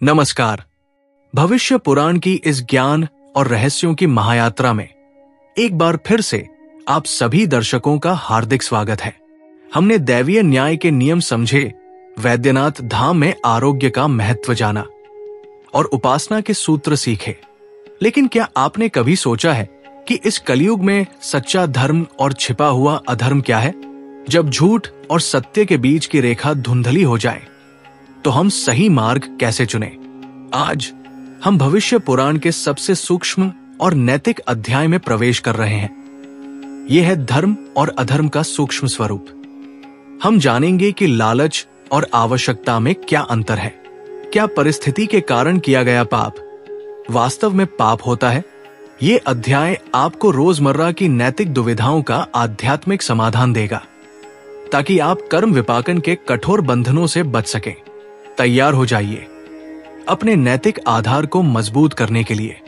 नमस्कार। भविष्य पुराण की इस ज्ञान और रहस्यों की महायात्रा में एक बार फिर से आप सभी दर्शकों का हार्दिक स्वागत है। हमने दैवीय न्याय के नियम समझे, वैद्यनाथ धाम में आरोग्य का महत्व जाना और उपासना के सूत्र सीखे। लेकिन क्या आपने कभी सोचा है कि इस कलयुग में सच्चा धर्म और छिपा हुआ अधर्म क्या है? जब झूठ और सत्य के बीच की रेखा धुंधली हो जाए तो हम सही मार्ग कैसे चुनें? आज हम भविष्य पुराण के सबसे सूक्ष्म और नैतिक अध्याय में प्रवेश कर रहे हैं। यह है धर्म और अधर्म का सूक्ष्म स्वरूप। हम जानेंगे कि लालच और आवश्यकता में क्या अंतर है। क्या परिस्थिति के कारण किया गया पाप वास्तव में पाप होता है? ये अध्याय आपको रोजमर्रा की नैतिक दुविधाओं का आध्यात्मिक समाधान देगा, ताकि आप कर्म विपाकन के कठोर बंधनों से बच सकें। तैयार हो जाइए अपने नैतिक आधार को मजबूत करने के लिए।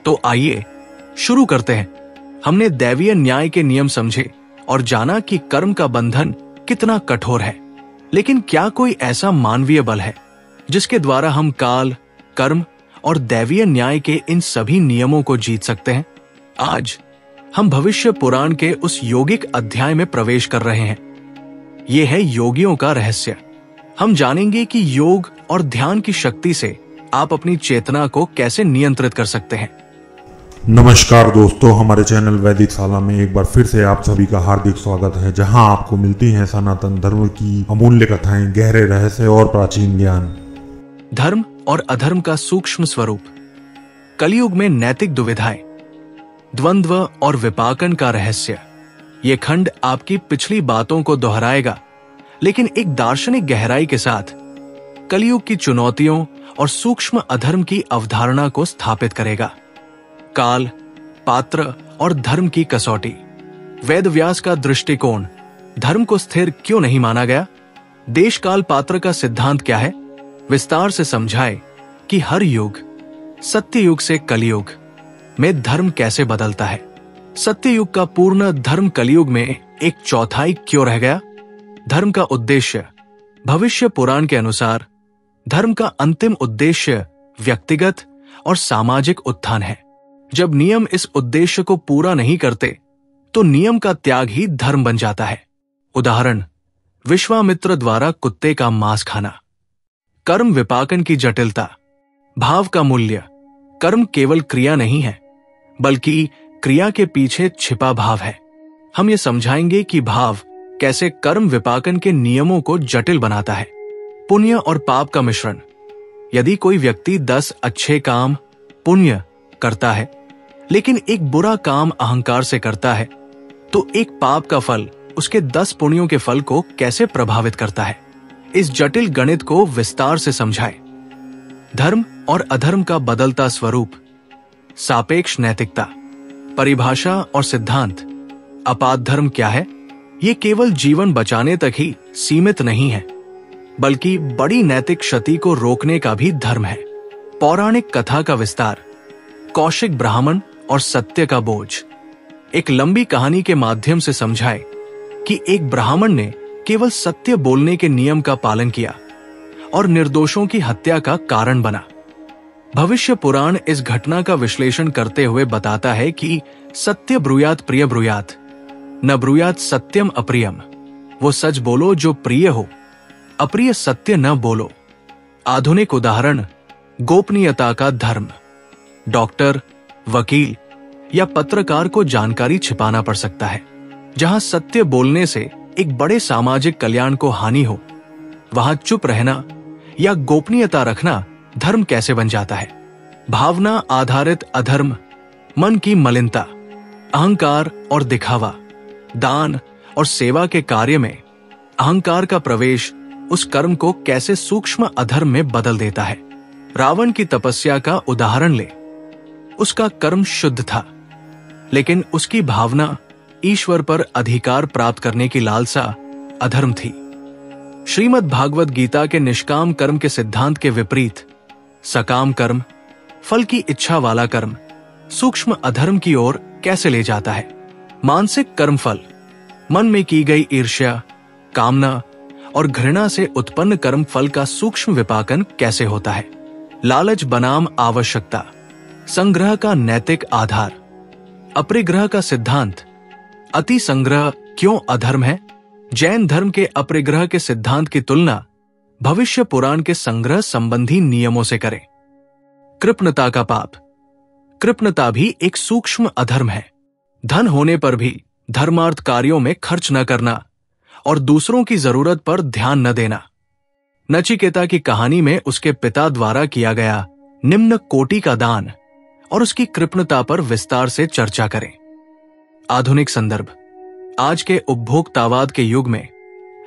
तो आइए शुरू करते हैं। हमने दैवीय न्याय के नियम समझे और जाना कि कर्म का बंधन कितना कठोर है। लेकिन क्या कोई ऐसा मानवीय बल है जिसके द्वारा हम काल, कर्म और दैवीय न्याय के इन सभी नियमों को जीत सकते हैं? आज हम भविष्य पुराण के उस योगिक अध्याय में प्रवेश कर रहे हैं। यह है योगियों का रहस्य। हम जानेंगे कि योग और ध्यान की शक्ति से आप अपनी चेतना को कैसे नियंत्रित कर सकते हैं। नमस्कार दोस्तों, हमारे चैनल वैदिक शाला में एक बार फिर से आप सभी का हार्दिक स्वागत है, जहां आपको मिलती हैं सनातन धर्म की अमूल्य कथाएं, गहरे रहस्य और प्राचीन ज्ञान। धर्म और अधर्म का सूक्ष्म स्वरूप। कलयुग में नैतिक दुविधाएं, द्वंद्व और विपाकन का रहस्य। ये खंड आपकी पिछली बातों को दोहराएगा, लेकिन एक दार्शनिक गहराई के साथ कलयुग की चुनौतियों और सूक्ष्म अधर्म की अवधारणा को स्थापित करेगा। काल, पात्र और धर्म की कसौटी। वेदव्यास का दृष्टिकोण, धर्म को स्थिर क्यों नहीं माना गया? देश काल पात्र का सिद्धांत क्या है? विस्तार से समझाए कि हर युग, सत्य युग से कलयुग में धर्म कैसे बदलता है। सत्य युग का पूर्ण धर्म कलयुग में एक चौथाई क्यों रह गया? धर्म का उद्देश्य। भविष्य पुराण के अनुसार धर्म का अंतिम उद्देश्य व्यक्तिगत और सामाजिक उत्थान है। जब नियम इस उद्देश्य को पूरा नहीं करते तो नियम का त्याग ही धर्म बन जाता है। उदाहरण, विश्वामित्र द्वारा कुत्ते का मांस खाना। कर्म विपाकन की जटिलता। भाव का मूल्य। कर्म केवल क्रिया नहीं है, बल्कि क्रिया के पीछे छिपा भाव है। हम ये समझाएंगे कि भाव कैसे कर्म विपाकन के नियमों को जटिल बनाता है। पुण्य और पाप का मिश्रण। यदि कोई व्यक्ति 10 अच्छे काम पुण्य करता है, लेकिन एक बुरा काम अहंकार से करता है, तो एक पाप का फल उसके 10 पुण्यों के फल को कैसे प्रभावित करता है? इस जटिल गणित को विस्तार से समझाएं। धर्म और अधर्म का बदलता स्वरूप। सापेक्ष नैतिकता। परिभाषा और सिद्धांत। अपात धर्म क्या है? ये केवल जीवन बचाने तक ही सीमित नहीं है, बल्कि बड़ी नैतिक क्षति को रोकने का भी धर्म है। पौराणिक कथा का विस्तार। कौशिक ब्राह्मण और सत्य का बोझ। एक लंबी कहानी के माध्यम से समझाए कि एक ब्राह्मण ने केवल सत्य बोलने के नियम का पालन किया और निर्दोषों की हत्या का कारण बना। भविष्य पुराण इस घटना का विश्लेषण करते हुए बताता है कि सत्य ब्रूयात प्रिय ब्रूयात, न ब्रूयात सत्यम अप्रियम। वो सच बोलो जो प्रिय हो, अप्रिय सत्य न बोलो। आधुनिक उदाहरण, गोपनीयता का धर्म। डॉक्टर, वकील या पत्रकार को जानकारी छिपाना पड़ सकता है। जहां सत्य बोलने से एक बड़े सामाजिक कल्याण को हानि हो, वहां चुप रहना या गोपनीयता रखना धर्म कैसे बन जाता है? भावना आधारित अधर्म। मन की मलिनता, अहंकार और दिखावा। दान और सेवा के कार्य में अहंकार का प्रवेश उस कर्म को कैसे सूक्ष्म अधर्म में बदल देता है। रावण की तपस्या का उदाहरण ले। उसका कर्म शुद्ध था, लेकिन उसकी भावना ईश्वर पर अधिकार प्राप्त करने की लालसा अधर्म थी। श्रीमद् भागवत गीता के निष्काम कर्म के सिद्धांत के विपरीत सकाम कर्म, फल की इच्छा वाला कर्म, सूक्ष्म अधर्म की ओर कैसे ले जाता है। मानसिक कर्मफल। मन में की गई ईर्ष्या, कामना और घृणा से उत्पन्न कर्म फल का सूक्ष्म विपाकन कैसे होता है। लालच बनाम आवश्यकता, संग्रह का नैतिक आधार, अपरिग्रह का सिद्धांत, अति संग्रह क्यों अधर्म है, जैन धर्म के अपरिग्रह के सिद्धांत की तुलना भविष्य पुराण के संग्रह संबंधी नियमों से करें। कृपणता का पाप। कृपणता भी एक सूक्ष्म अधर्म है। धन होने पर भी धर्मार्थ कार्यों में खर्च न करना और दूसरों की जरूरत पर ध्यान न देना। नचिकेता की कहानी में उसके पिता द्वारा किया गया निम्न कोटि का दान और उसकी कृपणता पर विस्तार से चर्चा करें। आधुनिक संदर्भ। आज के उपभोक्तावाद के युग में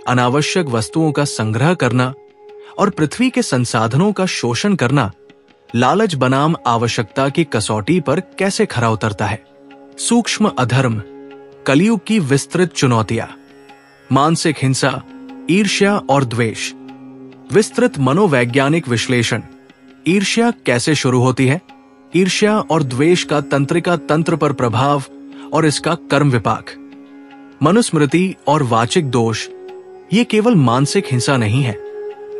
अनावश्यक वस्तुओं का संग्रह करना और पृथ्वी के संसाधनों का शोषण करना लालच बनाम आवश्यकता की कसौटी पर कैसे खरा उतरता है। सूक्ष्म अधर्म, कलयुग की विस्तृत चुनौतियां, मानसिक हिंसा, ईर्ष्या और द्वेष। विस्तृत मनोवैज्ञानिक विश्लेषण। ईर्ष्या कैसे शुरू होती है, ईर्ष्या और द्वेष का तंत्रिका तंत्र पर प्रभाव और इसका कर्म विपाक। मनुस्मृति और वाचिक दोष। ये केवल मानसिक हिंसा नहीं है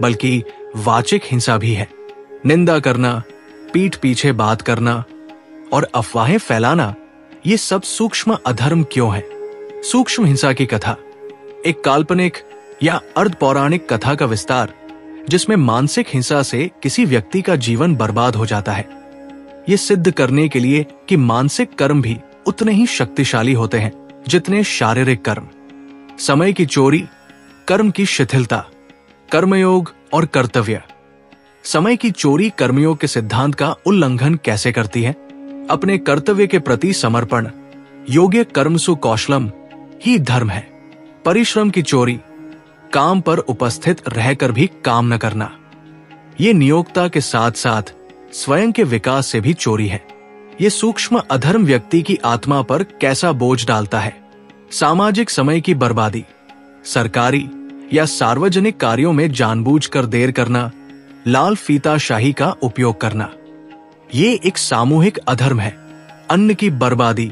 बल्कि वाचिक हिंसा भी है। निंदा करना, पीठ पीछे बात करना और अफवाहें फैलाना, ये सब सूक्ष्म अधर्म क्यों है। सूक्ष्म हिंसा की कथा। एक काल्पनिक या अर्ध पौराणिक कथा का विस्तार जिसमें मानसिक हिंसा से किसी व्यक्ति का जीवन बर्बाद हो जाता है, ये सिद्ध करने के लिए कि मानसिक कर्म भी उतने ही शक्तिशाली होते हैं जितने शारीरिक कर्म। समय की चोरी, कर्म की शिथिलता, कर्मयोग और कर्तव्य। समय की चोरी कर्मयोग के सिद्धांत का उल्लंघन कैसे करती है। अपने कर्तव्य के प्रति समर्पण, योग्य कर्मसु कौशलम ही धर्म है। परिश्रम की चोरी, काम पर उपस्थित रहकर भी काम न करना, ये नियोक्ता के साथ साथ स्वयं के विकास से भी चोरी है। ये सूक्ष्म अधर्म व्यक्ति की आत्मा पर कैसा बोझ डालता है। सामाजिक समय की बर्बादी, सरकारी या सार्वजनिक कार्यों में जानबूझकर देर करना, लाल फीताशाही का उपयोग करना, ये एक सामूहिक अधर्म है। अन्न की बर्बादी,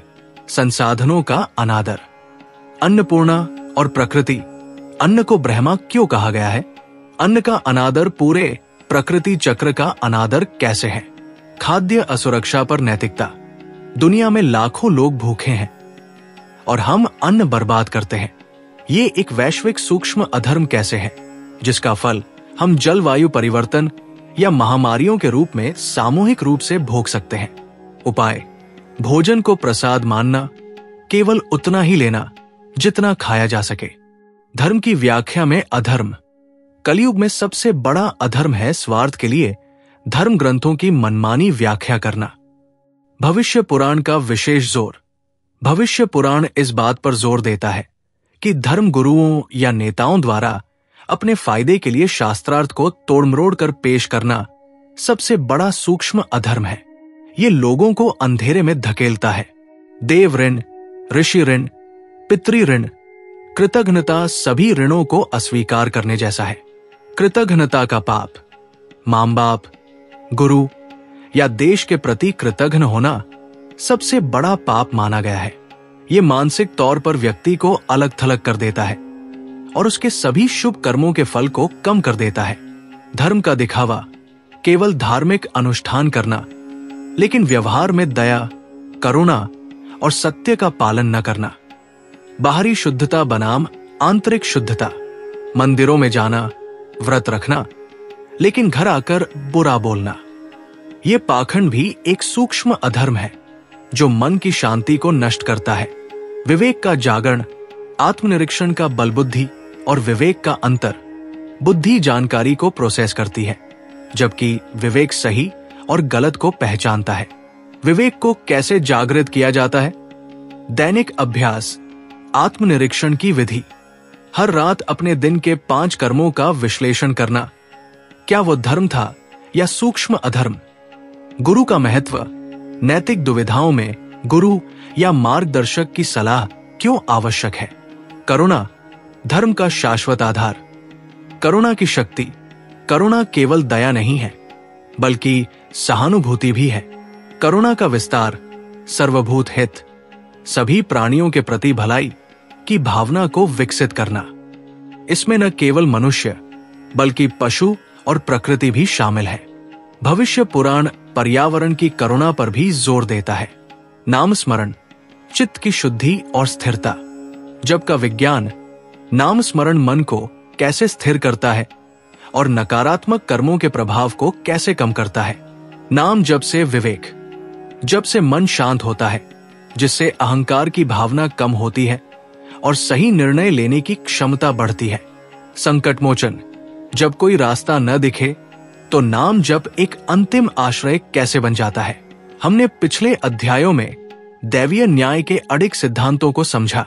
संसाधनों का अनादर। अन्नपूर्णा और प्रकृति। अन्न को ब्रह्मा क्यों कहा गया है। अन्न का अनादर पूरे प्रकृति चक्र का अनादर कैसे है। खाद्य असुरक्षा पर नैतिकता। दुनिया में लाखों लोग भूखे हैं और हम अन्न बर्बाद करते हैं। ये एक वैश्विक सूक्ष्म अधर्म कैसे है जिसका फल हम जलवायु परिवर्तन या महामारियों के रूप में सामूहिक रूप से भोग सकते हैं। उपाय। भोजन को प्रसाद मानना, केवल उतना ही लेना जितना खाया जा सके। धर्म की व्याख्या में अधर्म। कलयुग में सबसे बड़ा अधर्म है स्वार्थ के लिए धर्म ग्रंथों की मनमानी व्याख्या करना। भविष्य पुराण का विशेष जोर। भविष्य पुराण इस बात पर जोर देता है कि धर्म गुरुओं या नेताओं द्वारा अपने फायदे के लिए शास्त्रार्थ को तोड़मरोड़ कर पेश करना सबसे बड़ा सूक्ष्म अधर्म है। ये लोगों को अंधेरे में धकेलता है। देव ऋण, ऋषि ऋण, पितृ ऋण, कृतघ्नता सभी ऋणों को अस्वीकार करने जैसा है। कृतघ्नता का पाप। मां बाप, गुरु या देश के प्रति कृतघ्न होना सबसे बड़ा पाप माना गया है। ये मानसिक तौर पर व्यक्ति को अलग थलग कर देता है और उसके सभी शुभ कर्मों के फल को कम कर देता है। धर्म का दिखावा, केवल धार्मिक अनुष्ठान करना लेकिन व्यवहार में दया, करुणा और सत्य का पालन न करना। बाहरी शुद्धता बनाम आंतरिक शुद्धता। मंदिरों में जाना, व्रत रखना लेकिन घर आकर बुरा बोलना, ये पाखंड भी एक सूक्ष्म अधर्म है जो मन की शांति को नष्ट करता है। विवेक का जागरण। आत्मनिरीक्षण का बलबुद्धि और विवेक का अंतर। बुद्धि जानकारी को प्रोसेस करती है जबकि विवेक सही और गलत को पहचानता है। विवेक को कैसे जागृत किया जाता है। दैनिक अभ्यास। आत्मनिरीक्षण की विधि। हर रात अपने दिन के 5 कर्मों का विश्लेषण करना। क्या वो धर्म था या सूक्ष्म अधर्म। गुरु का महत्व। नैतिक दुविधाओं में गुरु या मार्गदर्शक की सलाह क्यों आवश्यक है। करुणा, धर्म का शाश्वत आधार। करुणा की शक्ति। करुणा केवल दया नहीं है बल्कि सहानुभूति भी है। करुणा का विस्तार। सर्वभूत हित, सभी प्राणियों के प्रति भलाई की भावना को विकसित करना। इसमें न केवल मनुष्य बल्कि पशु और प्रकृति भी शामिल है। भविष्य पुराण पर्यावरण की करुणा पर भी जोर देता है। नाम स्मरण, चित्त की शुद्धि और स्थिरता। जबकि विज्ञान नाम स्मरण मन को कैसे स्थिर करता है और नकारात्मक कर्मों के प्रभाव को कैसे कम करता है। नाम जप से विवेक, जब से मन शांत होता है, जिससे अहंकार की भावना कम होती है और सही निर्णय लेने की क्षमता बढ़ती है। संकट मोचन, जब कोई रास्ता न दिखे तो नाम जप एक अंतिम आश्रय कैसे बन जाता है। हमने पिछले अध्यायों में दैवीय न्याय के अडिग सिद्धांतों को समझा।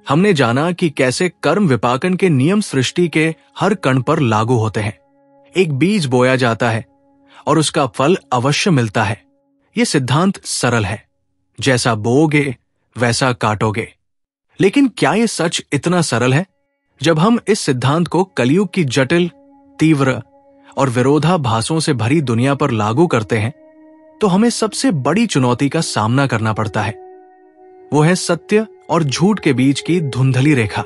हमने जाना कि कैसे कर्म विपाकन के नियम सृष्टि के हर कण पर लागू होते हैं। एक बीज बोया जाता है और उसका फल अवश्य मिलता है। यह सिद्धांत सरल है, जैसा बोओगे वैसा काटोगे। लेकिन क्या यह सच इतना सरल है? जब हम इस सिद्धांत को कलयुग की जटिल, तीव्र और विरोधाभासों से भरी दुनिया पर लागू करते हैं तो हमें सबसे बड़ी चुनौती का सामना करना पड़ता है। वो है सत्य और झूठ के बीच की धुंधली रेखा।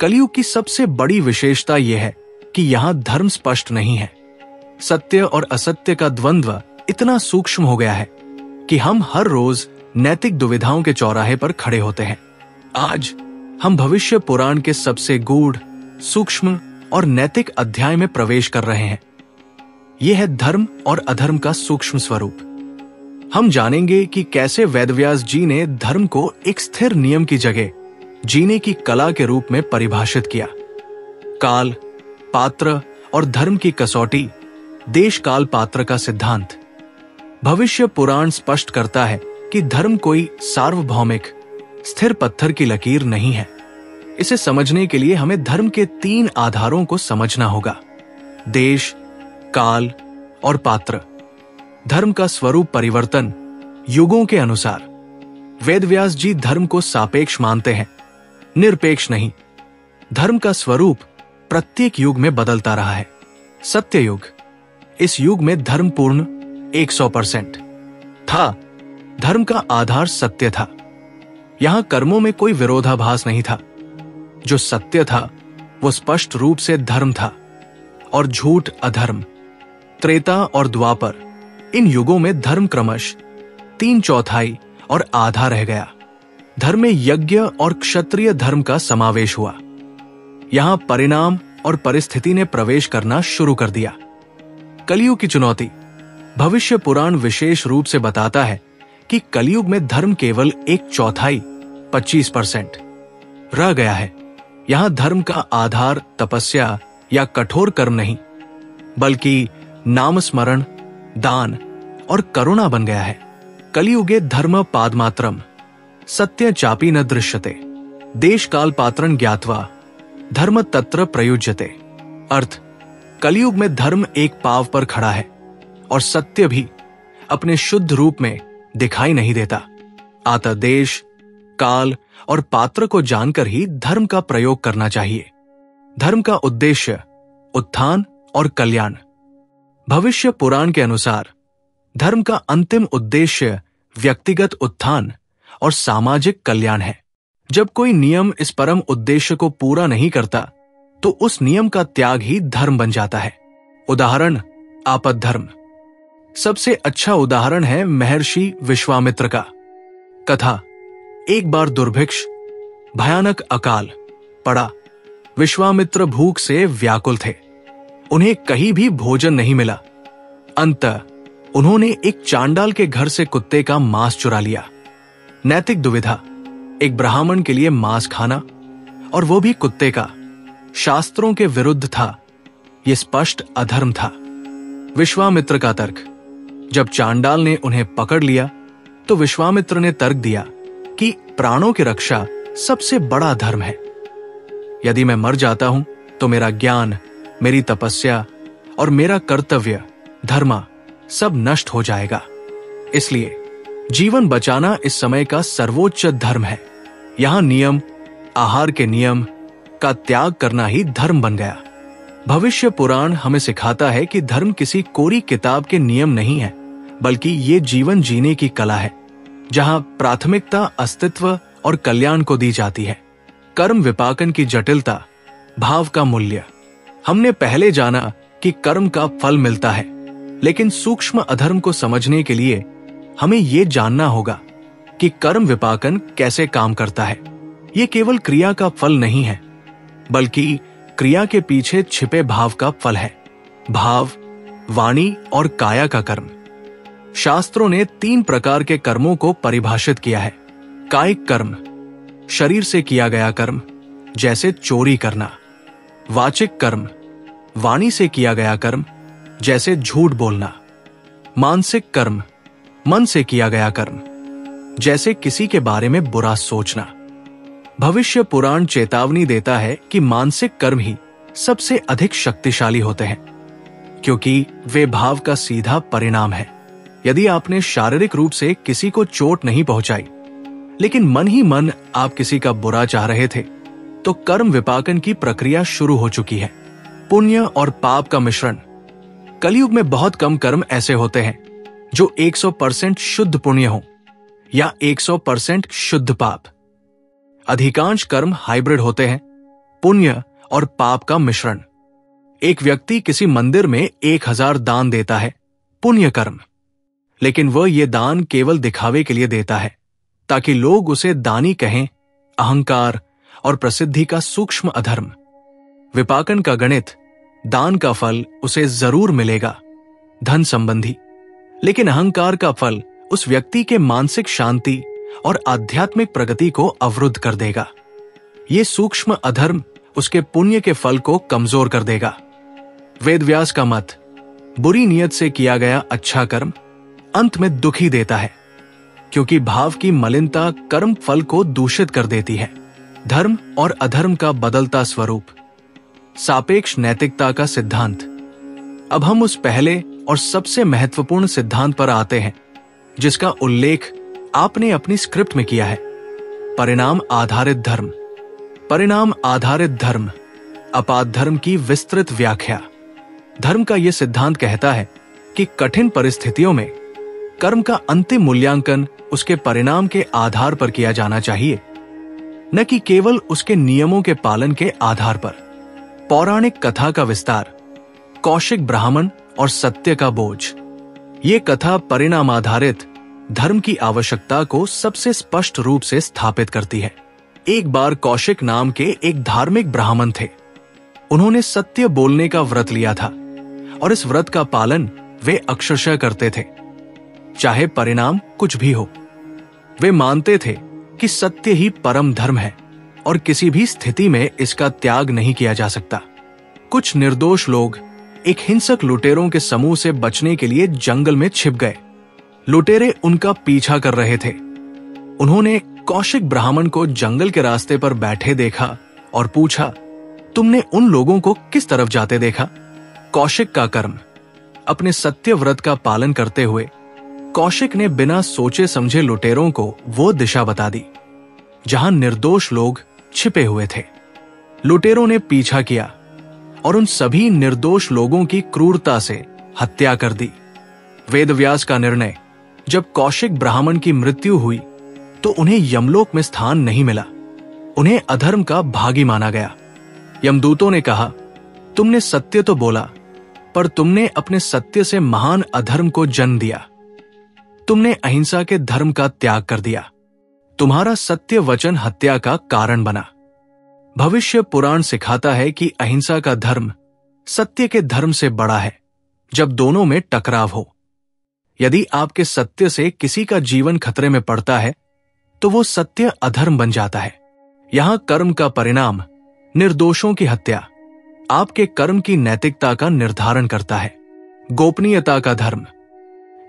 कलयुग की सबसे बड़ी विशेषता यह है कि यहां धर्म स्पष्ट नहीं है। सत्य और असत्य का द्वंद्व इतना सूक्ष्म हो गया है कि हम हर रोज नैतिक दुविधाओं के चौराहे पर खड़े होते हैं। आज हम भविष्य पुराण के सबसे गूढ़, सूक्ष्म और नैतिक अध्याय में प्रवेश कर रहे हैं। यह है धर्म और अधर्म का सूक्ष्म स्वरूप। हम जानेंगे कि कैसे वेदव्यास जी ने धर्म को एक स्थिर नियम की जगह जीने की कला के रूप में परिभाषित किया। काल, पात्र और धर्म की कसौटी, देश काल पात्र का सिद्धांत। भविष्य पुराण स्पष्ट करता है कि धर्म कोई सार्वभौमिक स्थिर पत्थर की लकीर नहीं है। इसे समझने के लिए हमें धर्म के 3 आधारों को समझना होगा: देश, काल और पात्र। धर्म का स्वरूप परिवर्तन युगों के अनुसार। वेदव्यास जी धर्म को सापेक्ष मानते हैं, निरपेक्ष नहीं। धर्म का स्वरूप प्रत्येक युग में बदलता रहा है। सत्य युग, इस युग में धर्म पूर्ण 100% था। धर्म का आधार सत्य था। यहां कर्मों में कोई विरोधाभास नहीं था। जो सत्य था वो स्पष्ट रूप से धर्म था और झूठ अधर्म। त्रेता और द्वापर, इन युगों में धर्म क्रमश 3/4 और आधा रह गया। धर्म में यज्ञ और क्षत्रिय धर्म का समावेश हुआ। यहां परिणाम और परिस्थिति ने प्रवेश करना शुरू कर दिया। कलयुग की चुनौती। भविष्य पुराण विशेष रूप से बताता है कि कलयुग में धर्म केवल 1/4 25% रह गया है। यहां धर्म का आधार तपस्या या कठोर कर्म नहीं, बल्कि नाम स्मरण, दान और करुणा बन गया है। कलियुगे धर्म पादमात्रम सत्य चापी न दृश्यते देश काल पात्रं ज्ञात्वा धर्म तत्र प्रयुज्यते। अर्थ, कलियुग में धर्म एक पाव पर खड़ा है और सत्य भी अपने शुद्ध रूप में दिखाई नहीं देता। अतः देश, काल और पात्र को जानकर ही धर्म का प्रयोग करना चाहिए। धर्म का उद्देश्य उत्थान और कल्याण। भविष्य पुराण के अनुसार धर्म का अंतिम उद्देश्य व्यक्तिगत उत्थान और सामाजिक कल्याण है। जब कोई नियम इस परम उद्देश्य को पूरा नहीं करता तो उस नियम का त्याग ही धर्म बन जाता है। उदाहरण, आपद धर्म। सबसे अच्छा उदाहरण है महर्षि विश्वामित्र का। कथा, एक बार दुर्भिक्ष, भयानक अकाल पड़ा। विश्वामित्र भूख से व्याकुल थे। उन्हें कहीं भी भोजन नहीं मिला। अंततः उन्होंने एक चांडाल के घर से कुत्ते का मांस चुरा लिया। नैतिक दुविधा, एक ब्राह्मण के लिए मांस खाना और वो भी कुत्ते का, शास्त्रों के विरुद्ध था। यह स्पष्ट अधर्म था। विश्वामित्र का तर्क, जब चांडाल ने उन्हें पकड़ लिया तो विश्वामित्र ने तर्क दिया कि प्राणों की रक्षा सबसे बड़ा धर्म है। यदि मैं मर जाता हूं तो मेरा ज्ञान, मेरी तपस्या और मेरा कर्तव्य धर्म सब नष्ट हो जाएगा। इसलिए जीवन बचाना इस समय का सर्वोच्च धर्म है। यहां नियम, आहार के नियम का त्याग करना ही धर्म बन गया। भविष्य पुराण हमें सिखाता है कि धर्म किसी कोरी किताब के नियम नहीं है, बल्कि ये जीवन जीने की कला है, जहां प्राथमिकता अस्तित्व और कल्याण को दी जाती है। कर्म विपाकन की जटिलता, भाव का मूल्य। हमने पहले जाना कि कर्म का फल मिलता है, लेकिन सूक्ष्म अधर्म को समझने के लिए हमें यह जानना होगा कि कर्म विपाकन कैसे काम करता है। यह केवल क्रिया का फल नहीं है, बल्कि क्रिया के पीछे छिपे भाव का फल है। भाव, वाणी और काया का कर्म। शास्त्रों ने 3 प्रकार के कर्मों को परिभाषित किया है। कायिक कर्म, शरीर से किया गया कर्म, जैसे चोरी करना। वाचिक कर्म, वाणी से किया गया कर्म, जैसे झूठ बोलना। मानसिक कर्म, मन से किया गया कर्म, जैसे किसी के बारे में बुरा सोचना। भविष्य पुराण चेतावनी देता है कि मानसिक कर्म ही सबसे अधिक शक्तिशाली होते हैं, क्योंकि वे भाव का सीधा परिणाम है। यदि आपने शारीरिक रूप से किसी को चोट नहीं पहुंचाई, लेकिन मन ही मन आप किसी का बुरा चाह रहे थे, तो कर्म विपाकन की प्रक्रिया शुरू हो चुकी है। पुण्य और पाप का मिश्रण। कलयुग में बहुत कम कर्म ऐसे होते हैं जो 100% शुद्ध पुण्य हो या 100% शुद्ध पाप। अधिकांश कर्म हाइब्रिड होते हैं, पुण्य और पाप का मिश्रण। एक व्यक्ति किसी मंदिर में 1000 दान देता है, पुण्य कर्म, लेकिन वह यह दान केवल दिखावे के लिए देता है ताकि लोग उसे दानी कहें। अहंकार और प्रसिद्धि का सूक्ष्म अधर्म। विपाकन का गणित, दान का फल उसे जरूर मिलेगा, धन संबंधी, लेकिन अहंकार का फल उस व्यक्ति के मानसिक शांति और आध्यात्मिक प्रगति को अवरुद्ध कर देगा। यह सूक्ष्म अधर्म उसके पुण्य के फल को कमजोर कर देगा। वेदव्यास का मत, बुरी नियत से किया गया अच्छा कर्म अंत में दुख ही देता है, क्योंकि भाव की मलिनता कर्म फल को दूषित कर देती है। धर्म और अधर्म का बदलता स्वरूप। सापेक्ष नैतिकता का सिद्धांत। अब हम उस पहले और सबसे महत्वपूर्ण सिद्धांत पर आते हैं जिसका उल्लेख आपने अपनी स्क्रिप्ट में किया है, परिणाम आधारित धर्म। परिणाम आधारित धर्म, अपाद धर्म की विस्तृत व्याख्या। धर्म का यह सिद्धांत कहता है कि कठिन परिस्थितियों में कर्म का अंतिम मूल्यांकन उसके परिणाम के आधार पर किया जाना चाहिए, न कि केवल उसके नियमों के पालन के आधार पर। पौराणिक कथा का विस्तार। कौशिक ब्राह्मण और सत्य का बोझ। ये कथा परिणाम आधारित धर्म की आवश्यकता को सबसे स्पष्ट रूप से स्थापित करती है। एक बार कौशिक नाम के एक धार्मिक ब्राह्मण थे। उन्होंने सत्य बोलने का व्रत लिया था और इस व्रत का पालन वे अक्षरशः करते थे, चाहे परिणाम कुछ भी हो। वे मानते थे कि सत्य ही परम धर्म है और किसी भी स्थिति में इसका त्याग नहीं किया जा सकता। कुछ निर्दोष लोग एक हिंसक लुटेरों के समूह से बचने के लिए जंगल में छिप गए। लुटेरे उनका पीछा कर रहे थे। उन्होंने कौशिक ब्राह्मण को जंगल के रास्ते पर बैठे देखा और पूछा, तुमने उन लोगों को किस तरफ जाते देखा? कौशिक का कर्म। अपने सत्य व्रत का पालन करते हुए कौशिक ने बिना सोचे समझे लुटेरों को वो दिशा बता दी जहां निर्दोष लोग छिपे हुए थे। लुटेरों ने पीछा किया और उन सभी निर्दोष लोगों की क्रूरता से हत्या कर दी। वेदव्यास का निर्णय, जब कौशिक ब्राह्मण की मृत्यु हुई तो उन्हें यमलोक में स्थान नहीं मिला। उन्हें अधर्म का भागी माना गया। यमदूतों ने कहा, तुमने सत्य तो बोला, पर तुमने अपने सत्य से महान अधर्म को जन्म दिया। तुमने अहिंसा के धर्म का त्याग कर दिया। तुम्हारा सत्य वचन हत्या का कारण बना। भविष्य पुराण सिखाता है कि अहिंसा का धर्म सत्य के धर्म से बड़ा है जब दोनों में टकराव हो। यदि आपके सत्य से किसी का जीवन खतरे में पड़ता है तो वो सत्य अधर्म बन जाता है। यहां कर्म का परिणाम, निर्दोषों की हत्या, आपके कर्म की नैतिकता का निर्धारण करता है। गोपनीयता का धर्म।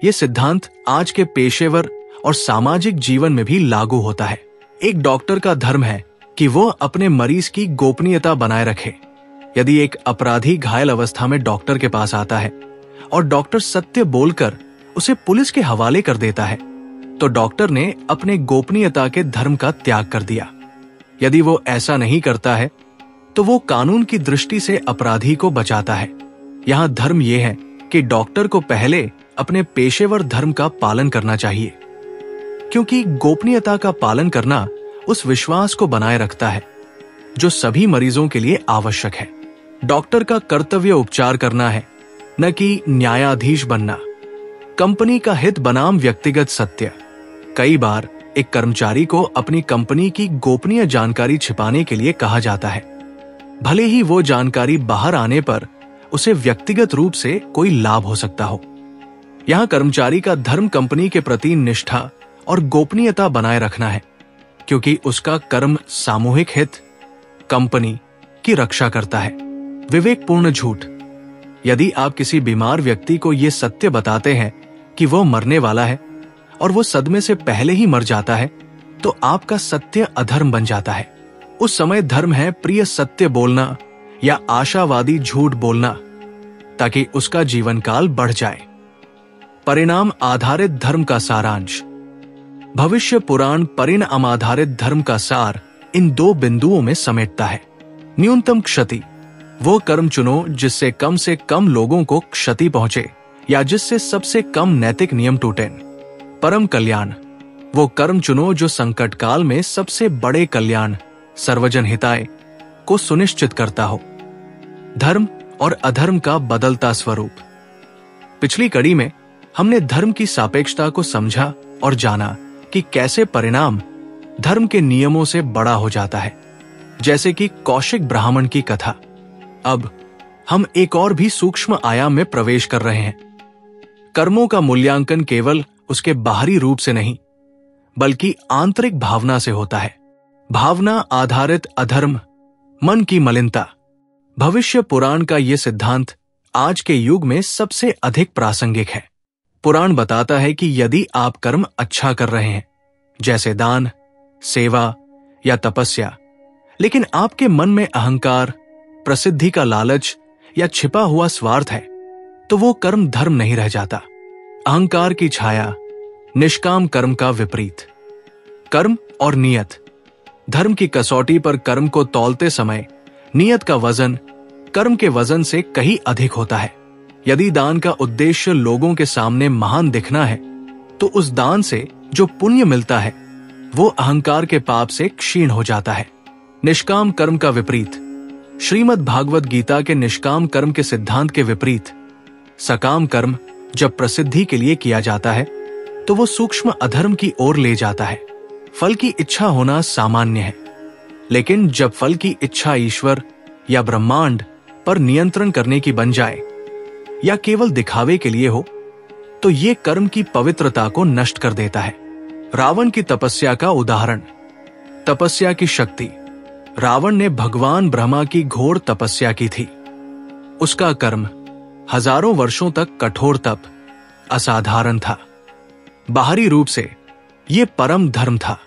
यह सिद्धांत आज के पेशेवर और सामाजिक जीवन में भी लागू होता है। एक डॉक्टर का धर्म है कि वो अपने मरीज की गोपनीयता बनाए रखे। यदि एक अपराधी घायल अवस्था में डॉक्टर के पास आता है और डॉक्टर सत्य बोलकर उसे पुलिस के हवाले कर देता है, तो डॉक्टर ने अपने गोपनीयता के धर्म का त्याग कर दिया। यदि वो ऐसा नहीं करता है तो वो कानून की दृष्टि से अपराधी को बचाता है। यहां धर्म यह है कि डॉक्टर को पहले अपने पेशेवर धर्म का पालन करना चाहिए, क्योंकि गोपनीयता का पालन करना उस विश्वास को बनाए रखता है जो सभी मरीजों के लिए आवश्यक है। डॉक्टर का कर्तव्य उपचार करना है, न कि न्यायाधीश बनना। कंपनी का हित बनाम व्यक्तिगत सत्य। कई बार एक कर्मचारी को अपनी कंपनी की गोपनीय जानकारी छिपाने के लिए कहा जाता है, भले ही वो जानकारी बाहर आने पर उसे व्यक्तिगत रूप से कोई लाभ हो सकता हो। यहां कर्मचारी का धर्म कंपनी के प्रति निष्ठा और गोपनीयता बनाए रखना है, क्योंकि उसका कर्म सामूहिक हित, कंपनी की रक्षा करता है। विवेकपूर्ण झूठ। यदि आप किसी बीमार व्यक्ति को यह सत्य बताते हैं कि वो मरने वाला है और वो सदमे से पहले ही मर जाता है, तो आपका सत्य अधर्म बन जाता है। उस समय धर्म है प्रिय सत्य बोलना या आशावादी झूठ बोलना, ताकि उसका जीवन काल बढ़ जाए। परिणाम आधारित धर्म का सारांश। भविष्य पुराण परिणाम आधारित धर्म का सार इन दो बिंदुओं में समेटता है। न्यूनतम क्षति। वो कर्म चुनो जिससे कम से कम लोगों को क्षति पहुंचे या जिससे सबसे कम नैतिक नियम टूटे। परम कल्याण। वो कर्म चुनो जो संकट काल में सबसे बड़े कल्याण, सर्वजन हिताय को सुनिश्चित करता हो। धर्म और अधर्म का बदलता स्वरूप। पिछली कड़ी में हमने धर्म की सापेक्षता को समझा और जाना कि कैसे परिणाम धर्म के नियमों से बड़ा हो जाता है, जैसे कि कौशिक ब्राह्मण की कथा। अब हम एक और भी सूक्ष्म आयाम में प्रवेश कर रहे हैं। कर्मों का मूल्यांकन केवल उसके बाहरी रूप से नहीं, बल्कि आंतरिक भावना से होता है। भावना आधारित अधर्म, मन की मलिनता। भविष्य पुराण का यह सिद्धांत आज के युग में सबसे अधिक प्रासंगिक है। पुराण बताता है कि यदि आप कर्म अच्छा कर रहे हैं, जैसे दान, सेवा या तपस्या, लेकिन आपके मन में अहंकार, प्रसिद्धि का लालच या छिपा हुआ स्वार्थ है, तो वो कर्म धर्म नहीं रह जाता। अहंकार की छाया, निष्काम कर्म का विपरीत। कर्म और नियत। धर्म की कसौटी पर कर्म को तौलते समय नियत का वजन कर्म के वजन से कहीं अधिक होता है। यदि दान का उद्देश्य लोगों के सामने महान दिखना है, तो उस दान से जो पुण्य मिलता है वो अहंकार के पाप से क्षीण हो जाता है। निष्काम कर्म का विपरीत। श्रीमद् भागवत गीता के निष्काम कर्म के सिद्धांत के विपरीत सकाम कर्म जब प्रसिद्धि के लिए किया जाता है, तो वो सूक्ष्म अधर्म की ओर ले जाता है। फल की इच्छा होना सामान्य है, लेकिन जब फल की इच्छा ईश्वर या ब्रह्मांड पर नियंत्रण करने की बन जाए या केवल दिखावे के लिए हो, तो ये कर्म की पवित्रता को नष्ट कर देता है। रावण की तपस्या का उदाहरण। तपस्या की शक्ति। रावण ने भगवान ब्रह्मा की घोर तपस्या की थी। उसका कर्म हजारों वर्षों तक कठोर तप असाधारण था। बाहरी रूप से यह परम धर्म था।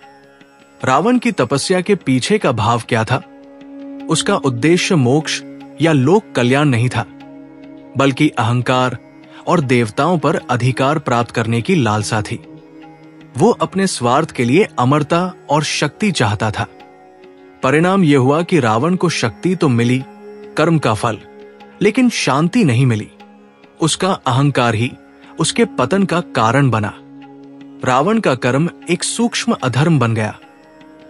रावण की तपस्या के पीछे का भाव क्या था? उसका उद्देश्य मोक्ष या लोक कल्याण नहीं था, बल्कि अहंकार और देवताओं पर अधिकार प्राप्त करने की लालसा थी। वो अपने स्वार्थ के लिए अमरता और शक्ति चाहता था। परिणाम यह हुआ कि रावण को शक्ति तो मिली, कर्म का फल, लेकिन शांति नहीं मिली। उसका अहंकार ही उसके पतन का कारण बना। रावण का कर्म एक सूक्ष्म अधर्म बन गया,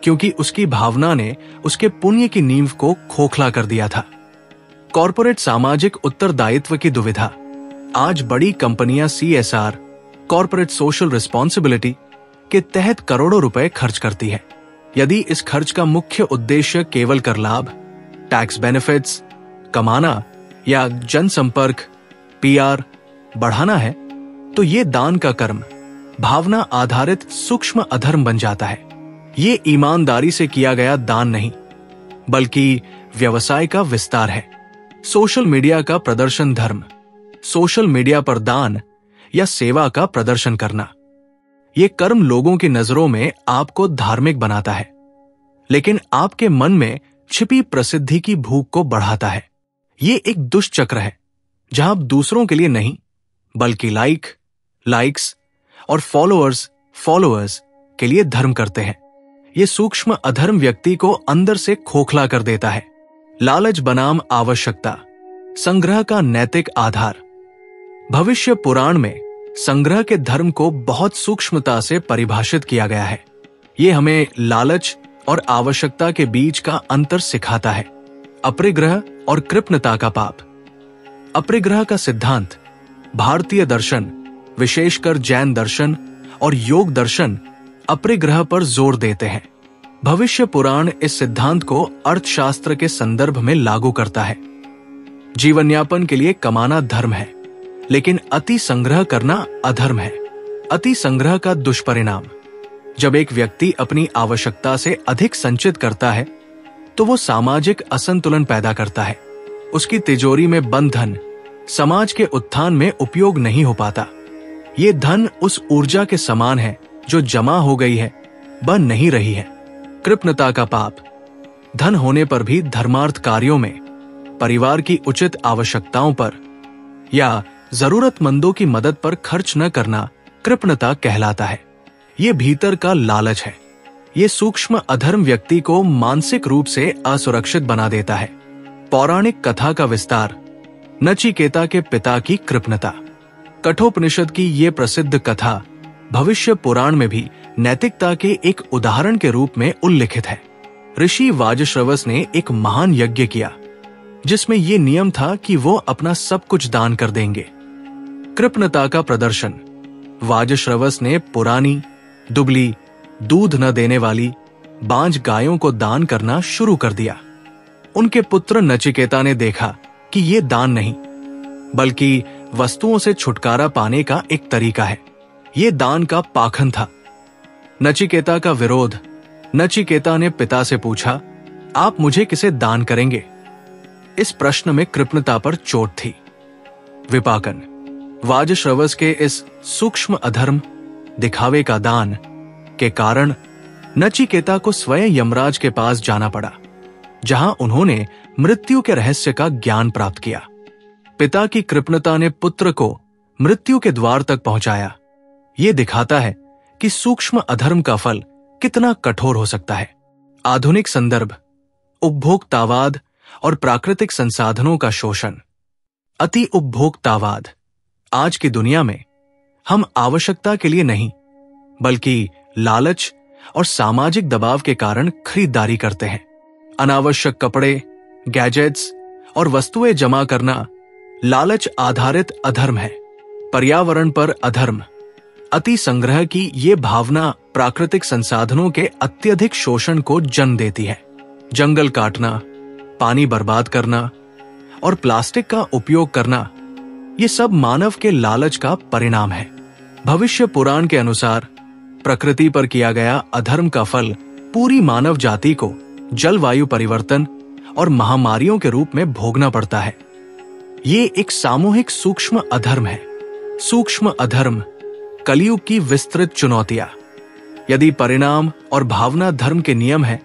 क्योंकि उसकी भावना ने उसके पुण्य की नींव को खोखला कर दिया था। कॉर्पोरेट सामाजिक उत्तरदायित्व की दुविधा। आज बड़ी कंपनियां CSR, कॉर्पोरेट सोशल रिस्पॉन्सिबिलिटी के तहत करोड़ों रुपए खर्च करती है। यदि इस खर्च का मुख्य उद्देश्य केवल कर लाभ, टैक्स बेनिफिट्स कमाना या जनसंपर्क PR बढ़ाना है, तो ये दान का कर्म भावना आधारित सूक्ष्म अधर्म बन जाता है। ये ईमानदारी से किया गया दान नहीं, बल्कि व्यवसाय का विस्तार है। सोशल मीडिया का प्रदर्शन धर्म। सोशल मीडिया पर दान या सेवा का प्रदर्शन करना। ये कर्म लोगों की नजरों में आपको धार्मिक बनाता है, लेकिन आपके मन में छिपी प्रसिद्धि की भूख को बढ़ाता है। ये एक दुष्चक्र है, जहां आप दूसरों के लिए नहीं, बल्कि लाइक्स और फॉलोअर्स के लिए धर्म करते हैं। ये सूक्ष्म अधर्म व्यक्ति को अंदर से खोखला कर देता है। लालच बनाम आवश्यकता। संग्रह का नैतिक आधार। भविष्य पुराण में संग्रह के धर्म को बहुत सूक्ष्मता से परिभाषित किया गया है। ये हमें लालच और आवश्यकता के बीच का अंतर सिखाता है। अपरिग्रह और कृपणता का पाप। अपरिग्रह का सिद्धांत भारतीय दर्शन, विशेषकर जैन दर्शन और योग दर्शन अपरिग्रह पर जोर देते हैं। भविष्य पुराण इस सिद्धांत को अर्थशास्त्र के संदर्भ में लागू करता है। जीवन यापन के लिए कमाना धर्म है, लेकिन अति संग्रह करना अधर्म है। अति संग्रह का दुष्परिणाम, जब एक व्यक्ति अपनी आवश्यकता से अधिक संचित करता है तो वो सामाजिक असंतुलन पैदा करता है। उसकी तिजोरी में बंद धन समाज के उत्थान में उपयोग नहीं हो पाता। ये धन उस ऊर्जा के समान है जो जमा हो गई है, बन नहीं रही है। कृपणता का पाप, धन होने पर भी धर्मार्थ कार्यों में, परिवार की उचित आवश्यकताओं पर या जरूरतमंदों की मदद पर खर्च न करना कृपणता कहलाता है। ये भीतर का लालच है। ये सूक्ष्म अधर्म व्यक्ति को मानसिक रूप से असुरक्षित बना देता है। पौराणिक कथा का विस्तार, नचिकेता के पिता की कृपणता। कठोपनिषद की ये प्रसिद्ध कथा भविष्य पुराण में भी नैतिकता के एक उदाहरण के रूप में उल्लिखित है। ऋषि वाजश्रवस ने एक महान यज्ञ किया जिसमें यह नियम था कि वो अपना सब कुछ दान कर देंगे। कृपणता का प्रदर्शन, वाजश्रवस ने पुरानी, दुबली, दूध न देने वाली बांझ गायों को दान करना शुरू कर दिया। उनके पुत्र नचिकेता ने देखा कि ये दान नहीं, बल्कि वस्तुओं से छुटकारा पाने का एक तरीका है। ये दान का पाखंड था। नचिकेता का विरोध। नचिकेता ने पिता से पूछा, आप मुझे किसे दान करेंगे? इस प्रश्न में कृपणता पर चोट थी। विपाकन, वाजश्रवस के इस सूक्ष्म अधर्म, दिखावे का दान के कारण नचिकेता को स्वयं यमराज के पास जाना पड़ा, जहां उन्होंने मृत्यु के रहस्य का ज्ञान प्राप्त किया। पिता की कृपणता ने पुत्र को मृत्यु के द्वार तक पहुंचाया। ये दिखाता है कि सूक्ष्म अधर्म का फल कितना कठोर हो सकता है। आधुनिक संदर्भ, उपभोक्तावाद और प्राकृतिक संसाधनों का शोषण। अति उपभोक्तावाद। आज की दुनिया में हम आवश्यकता के लिए नहीं, बल्कि लालच और सामाजिक दबाव के कारण खरीदारी करते हैं। अनावश्यक कपड़े, गैजेट्स और वस्तुएं जमा करना लालच आधारित अधर्म है। पर्यावरण पर अधर्म। अति संग्रह की ये भावना प्राकृतिक संसाधनों के अत्यधिक शोषण को जन्म देती है। जंगल काटना, पानी बर्बाद करना और प्लास्टिक का उपयोग करना, ये सब मानव के लालच का परिणाम है। भविष्य पुराण के अनुसार प्रकृति पर किया गया अधर्म का फल पूरी मानव जाति को जलवायु परिवर्तन और महामारियों के रूप में भोगना पड़ता है। ये एक सामूहिक सूक्ष्म अधर्म है। सूक्ष्म अधर्म, कलयुग की विस्तृत चुनौतियां। यदि परिणाम और भावना धर्म के नियम है,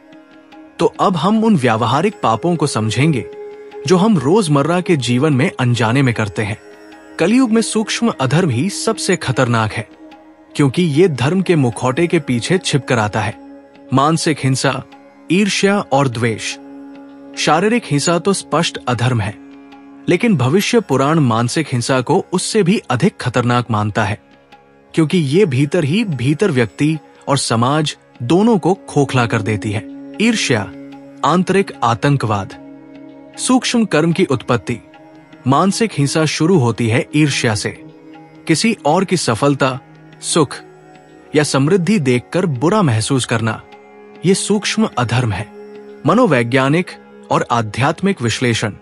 तो अब हम उन व्यावहारिक पापों को समझेंगे जो हम रोजमर्रा के जीवन में अनजाने में करते हैं। कलयुग में सूक्ष्म अधर्म ही सबसे खतरनाक है, क्योंकि ये धर्म के मुखौटे के पीछे छिपकर आता है। मानसिक हिंसा, ईर्ष्या और द्वेष। शारीरिक हिंसा तो स्पष्ट अधर्म है, लेकिन भविष्य पुराण मानसिक हिंसा को उससे भी अधिक खतरनाक मानता है, क्योंकि ये भीतर ही भीतर व्यक्ति और समाज दोनों को खोखला कर देती है। ईर्ष्या, आंतरिक आतंकवाद। सूक्ष्म कर्म की उत्पत्ति। मानसिक हिंसा शुरू होती है ईर्ष्या से। किसी और की सफलता, सुख या समृद्धि देखकर बुरा महसूस करना, यह सूक्ष्म अधर्म है। मनोवैज्ञानिक और आध्यात्मिक विश्लेषण।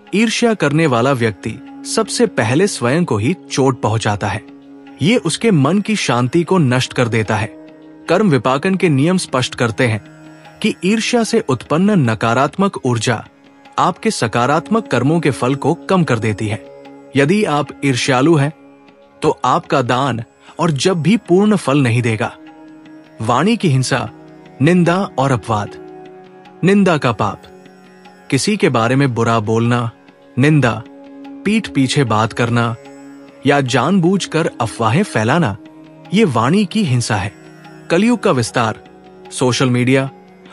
ईर्ष्या करने वाला व्यक्ति सबसे पहले स्वयं को ही चोट पहुंचाता है। ये उसके मन की शांति को नष्ट कर देता है। कर्म विपाकन के नियम स्पष्ट करते हैं कि ईर्ष्या से उत्पन्न नकारात्मक ऊर्जा आपके सकारात्मक कर्मों के फल को कम कर देती है। यदि आप ईर्ष्यालु हैं, तो आपका दान और जब भी पूर्ण फल नहीं देगा। वाणी की हिंसा, निंदा और अपवाद। निंदा का पाप। किसी के बारे में बुरा बोलना, निंदा, पीठ पीछे बात करना या जानबूझकर अफवाहें फैलाना, ये वाणी की हिंसा है। कलयुग का विस्तार। सोशल मीडिया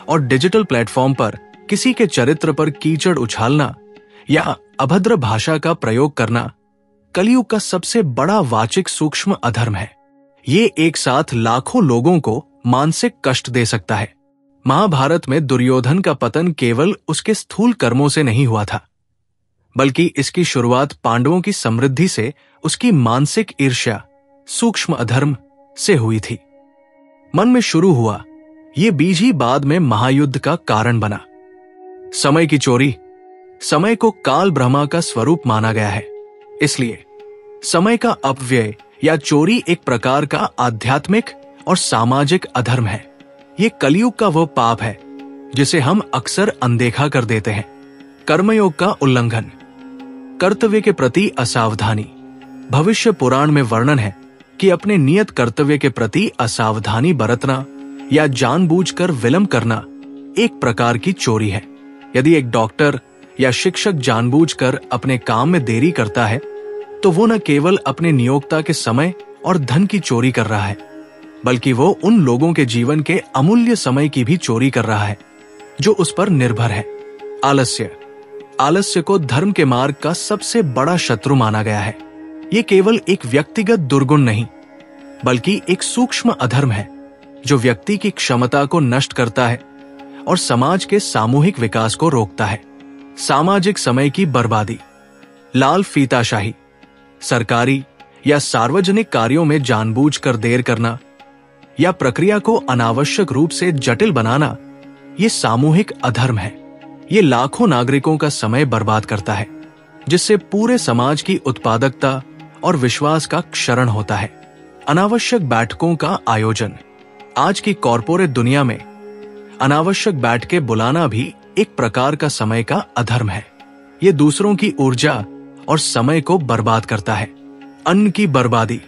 और डिजिटल प्लेटफॉर्म पर किसी के चरित्र पर कीचड़ उछालना या अभद्र भाषा का प्रयोग करना कलयुग का सबसे बड़ा वाचिक सूक्ष्म अधर्म है। ये एक साथ लाखों लोगों को मानसिक कष्ट दे सकता है। महाभारत में दुर्योधन का पतन केवल उसके स्थूल कर्मों से नहीं हुआ था, बल्कि इसकी शुरुआत पांडवों की समृद्धि से उसकी मानसिक ईर्ष्या, सूक्ष्म अधर्म से हुई थी। मन में शुरू हुआ ये बीज ही बाद में महायुद्ध का कारण बना। समय की चोरी। समय को काल ब्रह्मा का स्वरूप माना गया है, इसलिए समय का अपव्यय या चोरी एक प्रकार का आध्यात्मिक और सामाजिक अधर्म है। ये कलयुग का वो पाप है जिसे हम अक्सर अनदेखा कर देते हैं। कर्मयोग का उल्लंघन, कर्तव्य के प्रति असावधानी। भविष्य पुराण में वर्णन है कि अपने नियत कर्तव्य के प्रति असावधानी बरतना या जानबूझकर विलंब करना एक प्रकार की चोरी है। यदि एक डॉक्टर या शिक्षक जानबूझकर अपने काम में देरी करता है तो वो न केवल अपने नियोक्ता के समय और धन की चोरी कर रहा है, बल्कि वो उन लोगों के जीवन के अमूल्य समय की भी चोरी कर रहा है जो उस पर निर्भर है। आलस्य। आलस्य को धर्म के मार्ग का सबसे बड़ा शत्रु माना गया है। ये केवल एक व्यक्तिगत दुर्गुण नहीं, बल्कि एक सूक्ष्म अधर्म है जो व्यक्ति की क्षमता को नष्ट करता है और समाज के सामूहिक विकास को रोकता है। सामाजिक समय की बर्बादी। लाल फीताशाही। सरकारी या सार्वजनिक कार्यों में जानबूझकर देर करना या प्रक्रिया को अनावश्यक रूप से जटिल बनाना, ये सामूहिक अधर्म है। ये लाखों नागरिकों का समय बर्बाद करता है, जिससे पूरे समाज की उत्पादकता और विश्वास का क्षरण होता है। अनावश्यक बैठकों का आयोजन। आज की कॉरपोरेट दुनिया में अनावश्यक बैठकें बुलाना भी एक प्रकार का समय का अधर्म है। ये दूसरों की ऊर्जा और समय को बर्बाद करता है। अन्न की बर्बादी।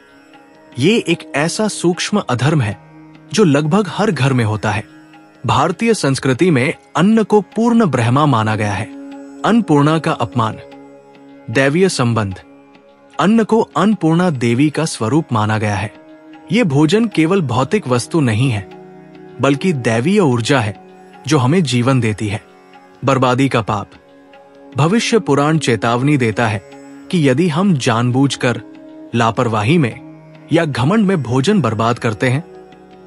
ये एक ऐसा सूक्ष्म अधर्म है जो लगभग हर घर में होता है। भारतीय संस्कृति में अन्न को पूर्ण ब्रह्मा माना गया है। अन्नपूर्णा का अपमान। दैवीय संबंध। अन्न को अन्नपूर्णा देवी का स्वरूप माना गया है। ये भोजन केवल भौतिक वस्तु नहीं है, बल्कि दैवीय ऊर्जा है जो हमें जीवन देती है। बर्बादी का पाप। भविष्य पुराण चेतावनी देता है कि यदि हम जानबूझकर लापरवाही में या घमंड में भोजन बर्बाद करते हैं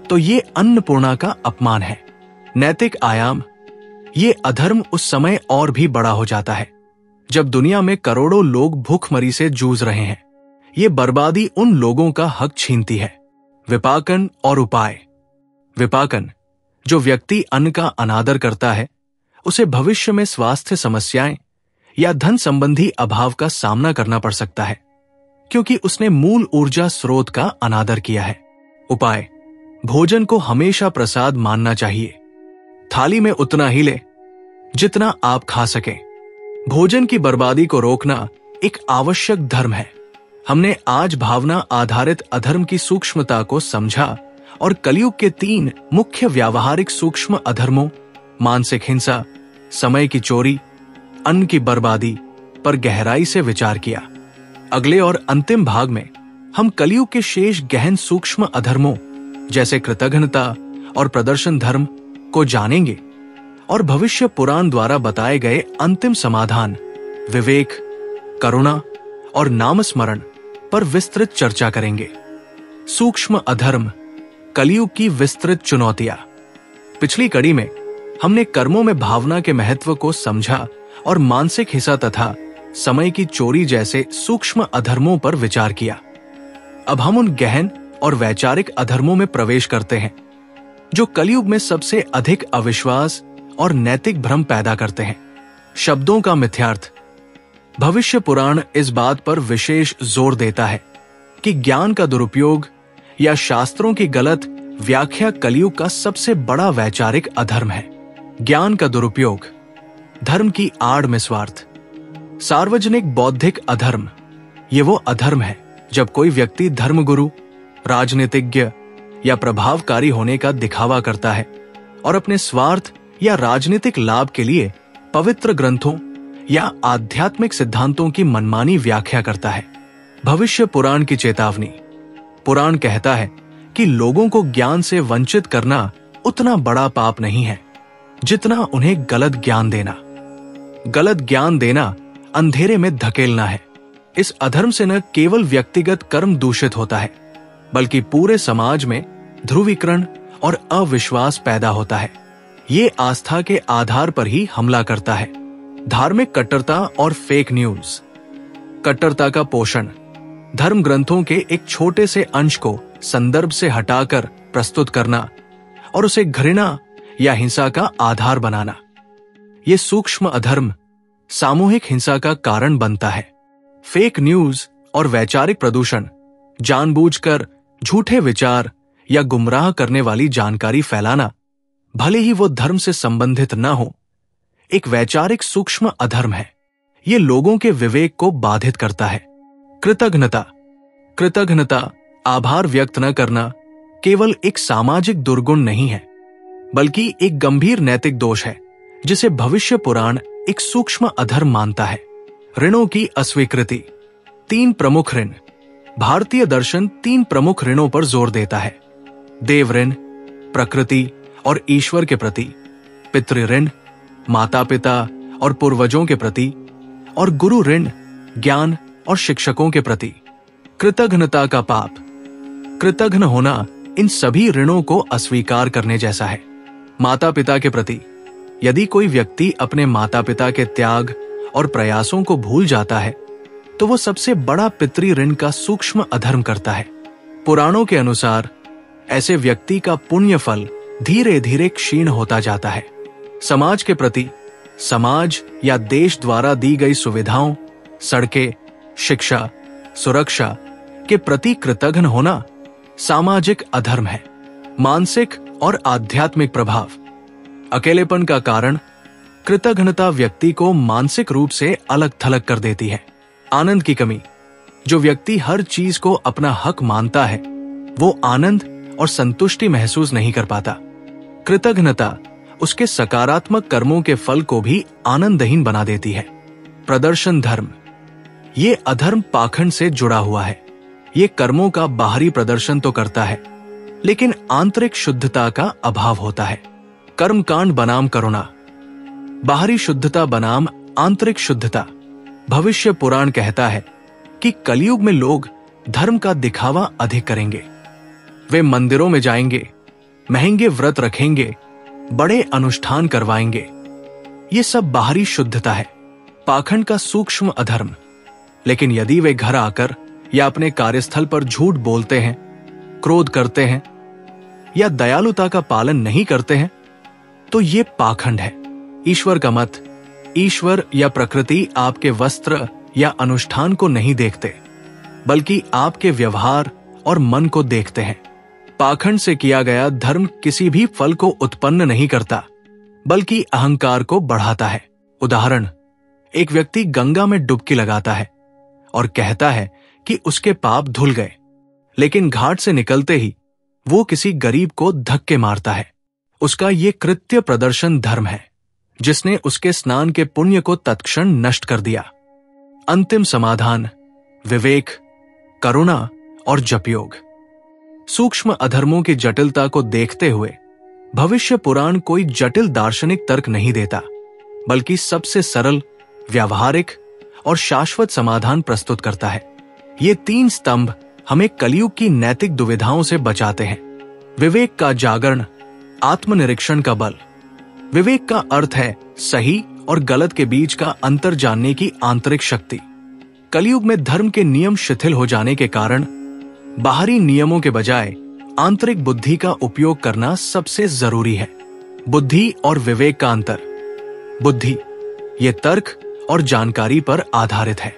तो ये अन्नपूर्णा का अपमान है। नैतिक आयाम। ये अधर्म उस समय और भी बड़ा हो जाता है जब दुनिया में करोड़ों लोग भूखमरी से जूझ रहे हैं। ये बर्बादी उन लोगों का हक छीनती है। विपाकन और उपाय। विपाकन। जो व्यक्ति अन्न का अनादर करता है उसे भविष्य में स्वास्थ्य समस्याएं या धन संबंधी अभाव का सामना करना पड़ सकता है, क्योंकि उसने मूल ऊर्जा स्रोत का अनादर किया है। उपाय। भोजन को हमेशा प्रसाद मानना चाहिए। थाली में उतना ही ले जितना आप खा सकें। भोजन की बर्बादी को रोकना एक आवश्यक धर्म है। हमने आज भावना आधारित अधर्म की सूक्ष्मता को समझा और कलयुग के 3 मुख्य व्यावहारिक सूक्ष्म अधर्मों, मानसिक हिंसा, समय की चोरी, अन्न की बर्बादी पर गहराई से विचार किया। अगले और अंतिम भाग में हम कलयुग के शेष गहन सूक्ष्म अधर्मों जैसे कृतघ्नता और प्रदर्शन धर्म को जानेंगे और भविष्य पुराण द्वारा बताए गए अंतिम समाधान, विवेक, करुणा और नामस्मरण पर विस्तृत चर्चा करेंगे। सूक्ष्म अधर्म, कलयुग की विस्तृत चुनौतियां। पिछली कड़ी में हमने कर्मों में भावना के महत्व को समझा और मानसिक हिंसा तथा समय की चोरी जैसे सूक्ष्म अधर्मों पर विचार किया। अब हम उन गहन और वैचारिक अधर्मों में प्रवेश करते हैं जो कलयुग में सबसे अधिक अविश्वास और नैतिक भ्रम पैदा करते हैं। शब्दों का मिथ्यार्थ। भविष्य पुराण इस बात पर विशेष जोर देता है कि ज्ञान का दुरुपयोग या शास्त्रों की गलत व्याख्या कलयुग का सबसे बड़ा वैचारिक अधर्म है। ज्ञान का दुरुपयोग। धर्म की आड़ में स्वार्थ। सार्वजनिक बौद्धिक अधर्म। ये वो अधर्म है जब कोई व्यक्ति धर्मगुरु, राजनीतिज्ञ या प्रभावकारी होने का दिखावा करता है और अपने स्वार्थ या राजनीतिक लाभ के लिए पवित्र ग्रंथों या आध्यात्मिक सिद्धांतों की मनमानी व्याख्या करता है। भविष्य पुराण की चेतावनी। पुराण कहता है कि लोगों को ज्ञान से वंचित करना उतना बड़ा पाप नहीं है जितना उन्हें गलत ज्ञान देना। गलत ज्ञान देना अंधेरे में धकेलना है। इस अधर्म से न केवल व्यक्तिगत कर्म दूषित होता है, बल्कि पूरे समाज में ध्रुवीकरण और अविश्वास पैदा होता है। ये आस्था के आधार पर ही हमला करता है। धार्मिक कट्टरता और फेक न्यूज। कट्टरता का पोषण, धर्म ग्रंथों के एक छोटे से अंश को संदर्भ से हटाकर प्रस्तुत करना और उसे घृणा या हिंसा का आधार बनाना। यह सूक्ष्म अधर्म सामूहिक हिंसा का कारण बनता है। फेक न्यूज और वैचारिक प्रदूषण, जानबूझकर झूठे विचार या गुमराह करने वाली जानकारी फैलाना, भले ही वो धर्म से संबंधित न हो, एक वैचारिक सूक्ष्म अधर्म है। ये लोगों के विवेक को बाधित करता है। कृतघ्नता, आभार व्यक्त न करना केवल एक सामाजिक दुर्गुण नहीं है, बल्कि एक गंभीर नैतिक दोष है जिसे भविष्य पुराण एक सूक्ष्म अधर्म मानता है। ऋणों की अस्वीकृति। 3 प्रमुख ऋण। भारतीय दर्शन 3 प्रमुख ऋणों पर जोर देता है: देव ऋण, प्रकृति और ईश्वर के प्रति; पितृ ऋण, माता पिता और पूर्वजों के प्रति; और गुरु ऋण, ज्ञान और शिक्षकों के प्रति। कृतघ्नता का पाप। कृतघ्न होना इन सभी ऋणों को अस्वीकार करने जैसा है। माता पिता के प्रति, यदि कोई व्यक्ति अपने माता पिता के त्याग और प्रयासों को भूल जाता है तो वो सबसे बड़ा पितृ ऋण का सूक्ष्म अधर्म करता है। पुराणों के अनुसार ऐसे व्यक्ति का पुण्य फल धीरे धीरे क्षीण होता जाता है। समाज के प्रति, समाज या देश द्वारा दी गई सुविधाओं, सड़कें, शिक्षा, सुरक्षा के प्रति कृतघ्न होना सामाजिक अधर्म है। मानसिक और आध्यात्मिक प्रभाव। अकेलेपन का कारण, कृतघ्नता व्यक्ति को मानसिक रूप से अलग थलग कर देती है। आनंद की कमी। जो व्यक्ति हर चीज को अपना हक मानता है वो आनंद और संतुष्टि महसूस नहीं कर पाता। कृतघ्नता उसके सकारात्मक कर्मों के फल को भी आनंदहीन बना देती है। प्रदर्शन धर्म। ये अधर्म पाखंड से जुड़ा हुआ है। ये कर्मों का बाहरी प्रदर्शन तो करता है, लेकिन आंतरिक शुद्धता का अभाव होता है। कर्मकांड बनाम करुणा। बाहरी शुद्धता बनाम आंतरिक शुद्धता। भविष्य पुराण कहता है कि कलयुग में लोग धर्म का दिखावा अधिक करेंगे। वे मंदिरों में जाएंगे, महंगे व्रत रखेंगे, बड़े अनुष्ठान करवाएंगे। ये सब बाहरी शुद्धता है, पाखंड का सूक्ष्म अधर्म। लेकिन यदि वे घर आकर या अपने कार्यस्थल पर झूठ बोलते हैं, क्रोध करते हैं या दयालुता का पालन नहीं करते हैं तो ये पाखंड है। ईश्वर का मत। ईश्वर या प्रकृति आपके वस्त्र या अनुष्ठान को नहीं देखते, बल्कि आपके व्यवहार और मन को देखते हैं। पाखंड से किया गया धर्म किसी भी फल को उत्पन्न नहीं करता, बल्कि अहंकार को बढ़ाता है। उदाहरण, एक व्यक्ति गंगा में डुबकी लगाता है और कहता है कि उसके पाप धुल गए, लेकिन घाट से निकलते ही वो किसी गरीब को धक्के मारता है। उसका ये कृत्य प्रदर्शन धर्म है, जिसने उसके स्नान के पुण्य को तत्क्षण नष्ट कर दिया। अंतिम समाधान, विवेक, करुणा और जपयोग। सूक्ष्म अधर्मों की जटिलता को देखते हुए भविष्य पुराण कोई जटिल दार्शनिक तर्क नहीं देता, बल्कि सबसे सरल, व्यावहारिक और शाश्वत समाधान प्रस्तुत करता है। ये 3 स्तंभ हमें कलयुग की नैतिक दुविधाओं से बचाते हैं। विवेक का जागरण, आत्मनिरीक्षण का बल। विवेक का अर्थ है सही और गलत के बीच का अंतर जानने की आंतरिक शक्ति। कलयुग में धर्म के नियम शिथिल हो जाने के कारण बाहरी नियमों के बजाय आंतरिक बुद्धि का उपयोग करना सबसे जरूरी है। बुद्धि और विवेक का अंतर। बुद्धि ये तर्क और जानकारी पर आधारित है।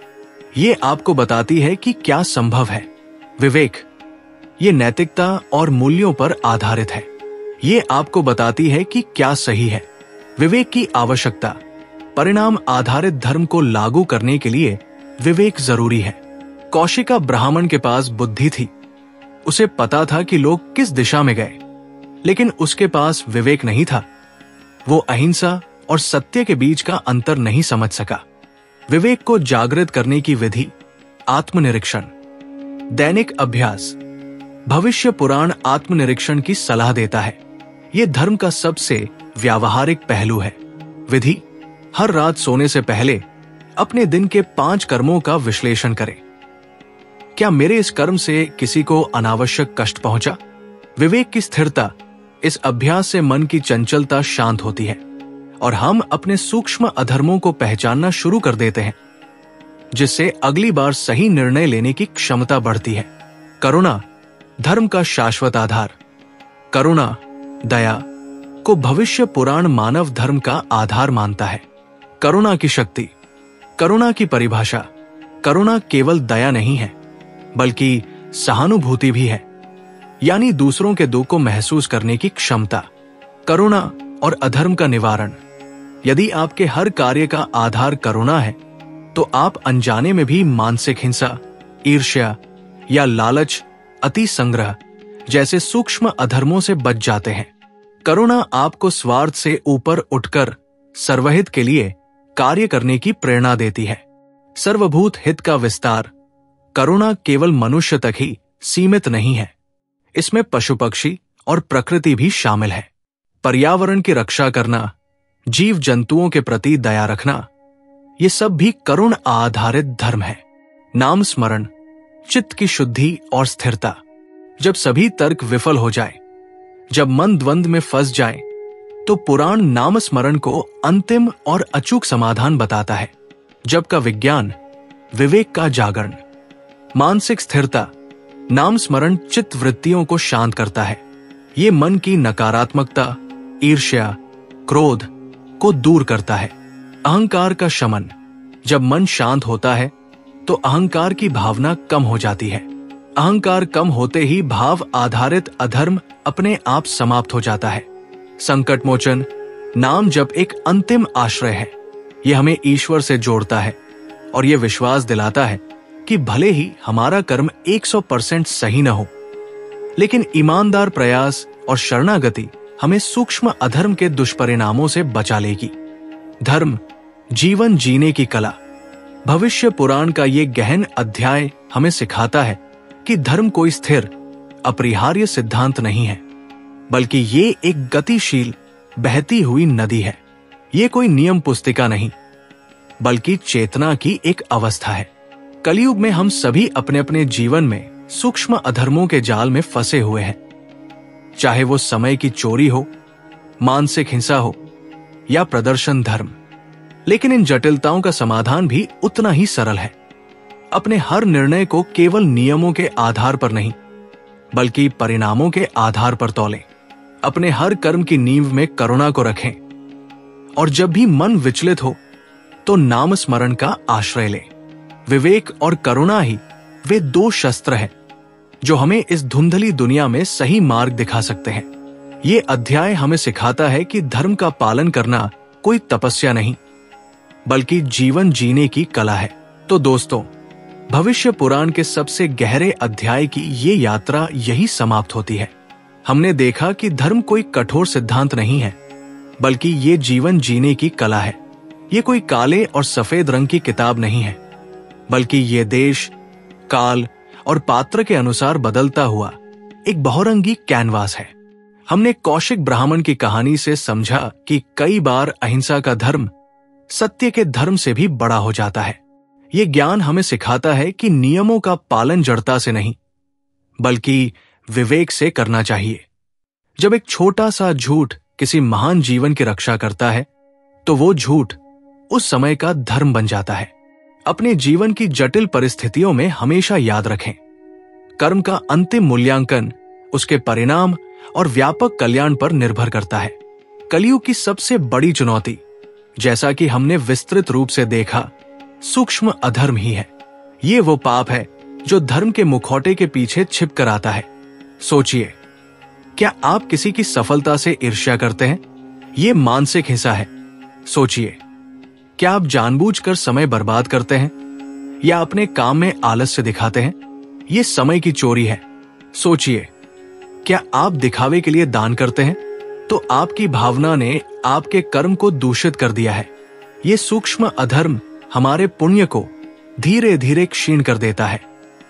ये आपको बताती है कि क्या संभव है। विवेक ये नैतिकता और मूल्यों पर आधारित है। ये आपको बताती है कि क्या सही है। विवेक की आवश्यकता। परिणाम आधारित धर्म को लागू करने के लिए विवेक जरूरी है। कौशिका ब्राह्मण के पास बुद्धि थी। उसे पता था कि लोग किस दिशा में गए, लेकिन उसके पास विवेक नहीं था। वो अहिंसा और सत्य के बीच का अंतर नहीं समझ सका। विवेक को जागृत करने की विधि, आत्मनिरीक्षण। दैनिक अभ्यास। भविष्य पुराण आत्मनिरीक्षण की सलाह देता है। यह धर्म का सबसे व्यावहारिक पहलू है। विधि, हर रात सोने से पहले अपने दिन के 5 कर्मों का विश्लेषण करें। क्या मेरे इस कर्म से किसी को अनावश्यक कष्ट पहुंचा? विवेक की स्थिरता। इस अभ्यास से मन की चंचलता शांत होती है और हम अपने सूक्ष्म अधर्मों को पहचानना शुरू कर देते हैं, जिससे अगली बार सही निर्णय लेने की क्षमता बढ़ती है। करुणा धर्म का शाश्वत आधार। करुणा, दया को भविष्य पुराण मानव धर्म का आधार मानता है। करुणा की शक्ति। करुणा की परिभाषा। करुणा केवल दया नहीं है, बल्कि सहानुभूति भी है, यानी दूसरों के दुख को महसूस करने की क्षमता। करुणा और अधर्म का निवारण। यदि आपके हर कार्य का आधार करुणा है, तो आप अनजाने में भी मानसिक हिंसा, ईर्ष्या या लालच, अति संग्रह जैसे सूक्ष्म अधर्मों से बच जाते हैं। करुणा आपको स्वार्थ से ऊपर उठकर सर्वहित के लिए कार्य करने की प्रेरणा देती है। सर्वभूत हित का विस्तार। करुणा केवल मनुष्य तक ही सीमित नहीं है, इसमें पशु पक्षी और प्रकृति भी शामिल है। पर्यावरण की रक्षा करना, जीव जंतुओं के प्रति दया रखना, ये सब भी करुण आधारित धर्म है। नाम स्मरण, चित्त की शुद्धि और स्थिरता। जब सभी तर्क विफल हो जाए, जब मन द्वंद्व में फंस जाए, तो पुराण नाम स्मरण को अंतिम और अचूक समाधान बताता है। जब का विज्ञान, विवेक का जागरण। मानसिक स्थिरता। नाम स्मरण चित्त वृत्तियों को शांत करता है। ये मन की नकारात्मकता, ईर्ष्या, क्रोध को दूर करता है। अहंकार का शमन। जब मन शांत होता है, तो अहंकार की भावना कम हो जाती है। अहंकार कम होते ही भाव आधारित अधर्म अपने आप समाप्त हो जाता है। संकट मोचन। नाम जब एक अंतिम आश्रय है, यह हमें ईश्वर से जोड़ता है और यह विश्वास दिलाता है कि भले ही हमारा कर्म 100% सही न हो, लेकिन ईमानदार प्रयास और शरणागति हमें सूक्ष्म अधर्म के दुष्परिणामों से बचा लेगी। धर्म, जीवन जीने की कला। भविष्य पुराण का ये गहन अध्याय हमें सिखाता है कि धर्म कोई स्थिर, अपरिहार्य सिद्धांत नहीं है, बल्कि ये एक गतिशील, बहती हुई नदी है। ये कोई नियम पुस्तिका नहीं, बल्कि चेतना की एक अवस्था है। कलयुग में हम सभी अपने अपने जीवन में सूक्ष्म अधर्मों के जाल में फंसे हुए हैं, चाहे वो समय की चोरी हो, मानसिक हिंसा हो या प्रदर्शन धर्म। लेकिन इन जटिलताओं का समाधान भी उतना ही सरल है। अपने हर निर्णय को केवल नियमों के आधार पर नहीं, बल्कि परिणामों के आधार पर तौलें। अपने हर कर्म की नींव में करुणा को रखें और जब भी मन विचलित हो, तो नाम स्मरण का आश्रय लें। विवेक और करुणा ही वे दो शस्त्र हैं जो हमें इस धुंधली दुनिया में सही मार्ग दिखा सकते हैं। ये अध्याय हमें सिखाता है कि धर्म का पालन करना कोई तपस्या नहीं, बल्कि जीवन जीने की कला है। तो दोस्तों, भविष्य पुराण के सबसे गहरे अध्याय की ये यात्रा यही समाप्त होती है। हमने देखा कि धर्म कोई कठोर सिद्धांत नहीं है, बल्कि ये जीवन जीने की कला है। ये कोई काले और सफेद रंग की किताब नहीं है, बल्कि ये देश, काल और पात्र के अनुसार बदलता हुआ एक बहुरंगी कैनवास है। हमने कौशिक ब्राह्मण की कहानी से समझा कि कई बार अहिंसा का धर्म सत्य के धर्म से भी बड़ा हो जाता है। ये ज्ञान हमें सिखाता है कि नियमों का पालन जड़ता से नहीं, बल्कि विवेक से करना चाहिए। जब एक छोटा सा झूठ किसी महान जीवन की रक्षा करता है, तो वो झूठ उस समय का धर्म बन जाता है। अपने जीवन की जटिल परिस्थितियों में हमेशा याद रखें, कर्म का अंतिम मूल्यांकन उसके परिणाम और व्यापक कल्याण पर निर्भर करता है। कलयुग की सबसे बड़ी चुनौती, जैसा कि हमने विस्तृत रूप से देखा, सूक्ष्म अधर्म ही है। ये वो पाप है जो धर्म के मुखौटे के पीछे छिप कर आता है। सोचिए, क्या आप किसी की सफलता से ईर्ष्या करते हैं? ये मानसिक हिंसा है। सोचिए, क्या आप जानबूझकर समय बर्बाद करते हैं या अपने काम में आलस्य दिखाते हैं? ये समय की चोरी है। सोचिए, क्या आप दिखावे के लिए दान करते हैं? तो आपकी भावना ने आपके कर्म को दूषित कर दिया है। ये सूक्ष्म अधर्म हमारे पुण्य को धीरे धीरे क्षीण कर देता है।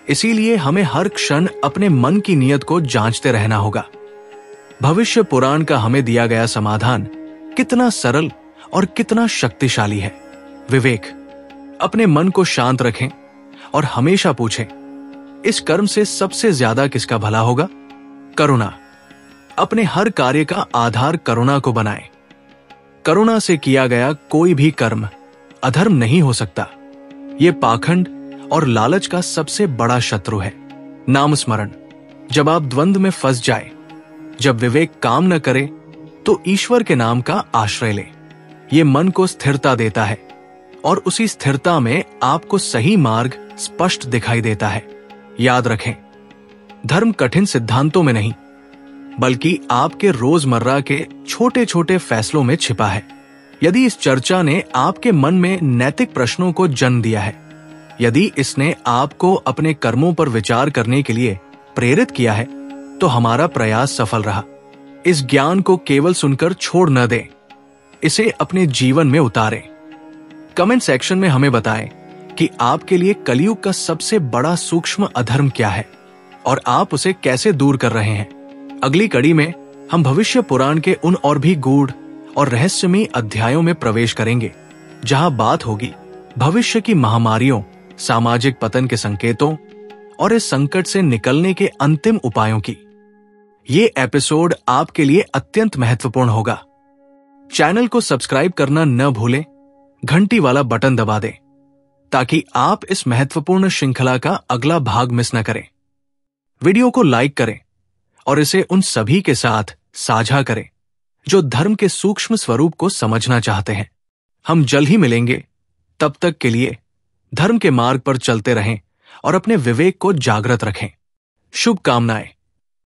इसीलिए हमें हर क्षण अपने मन की नीयत को जांचते रहना होगा। भविष्य पुराण का हमें दिया गया समाधान कितना सरल और कितना शक्तिशाली है। विवेक, अपने मन को शांत रखें और हमेशा पूछें, इस कर्म से सबसे ज्यादा किसका भला होगा? करुणा, अपने हर कार्य का आधार करुणा को बनाएं। करुणा से किया गया कोई भी कर्म अधर्म नहीं हो सकता। ये पाखंड और लालच का सबसे बड़ा शत्रु है। नाम स्मरण। जब आप द्वंद्व में फंस जाए, जब विवेक काम न करे, तो ईश्वर के नाम का आश्रय ले। ये मन को स्थिरता देता है और उसी स्थिरता में आपको सही मार्ग स्पष्ट दिखाई देता है। याद रखें, धर्म कठिन सिद्धांतों में नहीं, बल्कि आपके रोजमर्रा के छोटे छोटे फैसलों में छिपा है। यदि इस चर्चा ने आपके मन में नैतिक प्रश्नों को जन्म दिया है, यदि इसने आपको अपने कर्मों पर विचार करने के लिए प्रेरित किया है, तो हमारा प्रयास सफल रहा। इस ज्ञान को केवल सुनकर छोड़ न दें, इसे अपने जीवन में उतारें। कमेंट सेक्शन में हमें बताएं कि आपके लिए कलयुग का सबसे बड़ा सूक्ष्म अधर्म क्या है और आप उसे कैसे दूर कर रहे हैं। अगली कड़ी में हम भविष्य पुराण के उन और भी गूढ़ और रहस्यमयी अध्यायों में प्रवेश करेंगे, जहां बात होगी भविष्य की महामारियों, सामाजिक पतन के संकेतों और इस संकट से निकलने के अंतिम उपायों की। ये एपिसोड आपके लिए अत्यंत महत्वपूर्ण होगा। चैनल को सब्सक्राइब करना न भूलें, घंटी वाला बटन दबा दें ताकि आप इस महत्वपूर्ण श्रृंखला का अगला भाग मिस न करें। वीडियो को लाइक करें और इसे उन सभी के साथ साझा करें जो धर्म के सूक्ष्म स्वरूप को समझना चाहते हैं। हम जल्द ही मिलेंगे। तब तक के लिए धर्म के मार्ग पर चलते रहें और अपने विवेक को जागृत रखें। शुभकामनाएं।